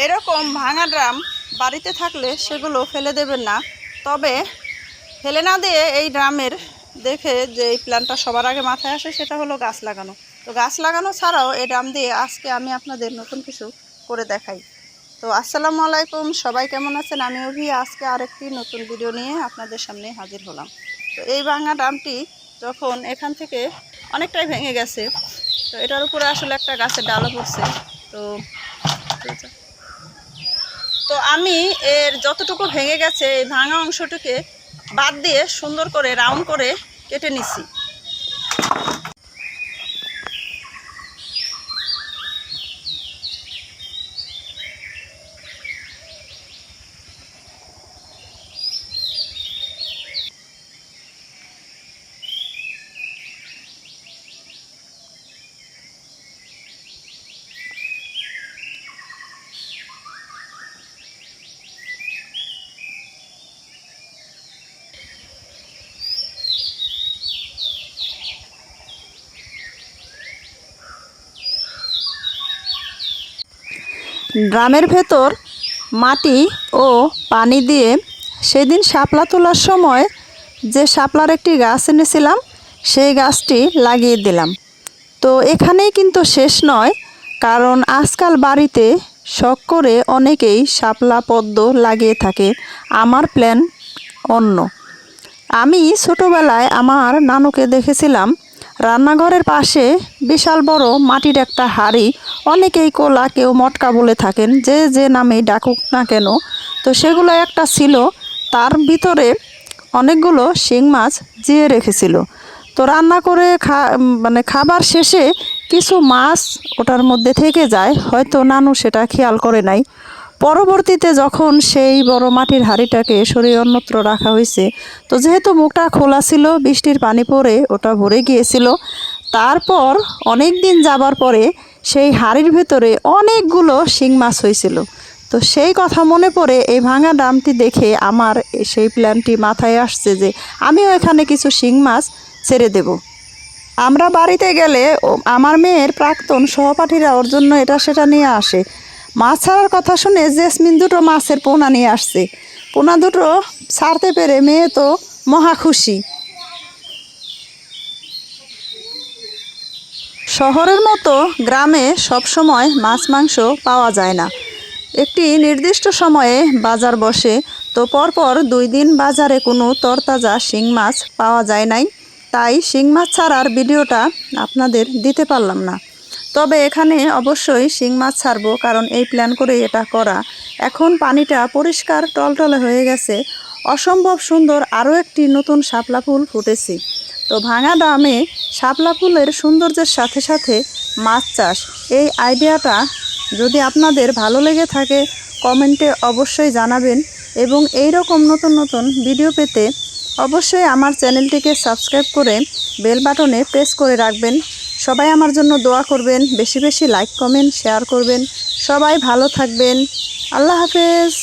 এরকম ভাঙা ড্রাম বাড়িতে থাকলে সেগুলো ফেলে দেবেন না। তবে ফেলে না দিয়ে এই ড্রামের দেখে যে এই প্ল্যানটা সবার আগে মাথায় আসে সেটা হলো গাছ লাগানো। তো গাছ লাগানো ছাড়াও এই ড্রাম দিয়ে আজকে আমি আপনাদের নতুন কিছু করে দেখাই। তো আসসালামু আলাইকুম, সবাই কেমন আছেন? আমি অভি আজকে আরেকটি নতুন ভিডিও নিয়ে আপনাদের সামনে হাজির হলাম। তো এই ভাঙা ড্রামটি যখন এখান থেকে অনেকটাই ভেঙে গেছে, তো এটার উপরে আসলে একটা গাছের ডালও পড়ছে। তো আমি এর যতটুকু ভেঙে গেছে এই ভাঙা অংশটিকে বাদ দিয়ে সুন্দর করে রাউন্ড করে কেটে নিছি। ড্রামের ভেতর মাটি ও পানি দিয়ে সেদিন শাপলা তোলার সময় যে শাপলার একটি গাছ এনেছিলাম সেই গাছটি লাগিয়ে দিলাম। তো এখানেই কিন্তু শেষ নয়, কারণ আজকাল বাড়িতে শখ করে অনেকেই শাপলা পদ্ম লাগিয়ে থাকে। আমার প্ল্যান অন্য। আমি ছোটোবেলায় আমার নানুকে দেখেছিলাম রান্নাঘরের পাশে বিশাল বড় মাটির একটা হাঁড়ি, অনেকেই কোলা কেউ মটকা বলে থাকেন, যে যে নামেই ডাকুক না কেন। তো সেগুলো একটা ছিল, তার ভিতরে অনেকগুলো শিং মাছ জিয়ে রেখেছিল। তো রান্না করে খাবার শেষে কিছু মাছ ওটার মধ্যে থেকে যায়, হয়তো নানু সেটা খেয়াল করে নাই। পরবর্তীতে যখন সেই বড় মাটির হাঁড়িটাকে সরিয়ে অন্যত্র রাখা হয়েছে, তো যেহেতু মুখটা খোলা ছিল, বৃষ্টির পানি পড়ে ওটা ভরে গিয়েছিল। তারপর অনেক দিন যাবার পরে সেই হাঁড়ির ভেতরে অনেকগুলো শিং মাছ হয়েছিল। তো সেই কথা মনে পড়ে এই ভাঙা ড্রামটি দেখে আমার সেই প্ল্যানটি মাথায় আসছে যে আমিও এখানে কিছু শিং মাছ ছেড়ে দেব। আমরা বাড়িতে গেলে আমার মেয়ের প্রাক্তন সহপাঠীরা ওর জন্য এটা সেটা নিয়ে আসে। মাছ ছাড়ার কথা শুনে জেসমিন দুটো মাছের পোনা নিয়ে আসছে। পোনা দুটো ছাড়তে পেরে মেয়ে তো মহা খুশি। শহরের মতো গ্রামে সবসময় মাছ মাংস পাওয়া যায় না। একটি নির্দিষ্ট সময়ে বাজার বসে, তো পরপর 2 দিন বাজারে কোনো তরতাজা শিং মাছ পাওয়া যায় নাই। তাই শিং মাছ ছাড়ার ভিডিওটা আপনাদের দিতে পারলাম না। তবে এখানে অবশ্যই শিং মাছ ছাড়বো, কারণ এই প্ল্যান করে এটা করা। এখন পানিটা পরিষ্কার টলটলে হয়ে গেছে, অসম্ভব সুন্দর আরও একটি নতুন শাপলা ফুল ফুটেছে। তো ভাঙা ড্রামে শাপলা ফুলের সৌন্দর্যের সাথে সাথে মাছ চাষ, এই আইডিয়াটা যদি আপনাদের ভালো লেগে থাকে কমেন্টে অবশ্যই জানাবেন। এবং এই রকম নতুন নতুন ভিডিও পেতে অবশ্যই আমার চ্যানেলটিকে সাবস্ক্রাইব করে বেল বাটনে প্রেস করে রাখবেন। সবাই আমার জন্য দোয়া করবেন, বেশি বেশি লাইক কমেন্ট শেয়ার করবেন। সবাই ভালো থাকবেন। আল্লাহ হাফেজ।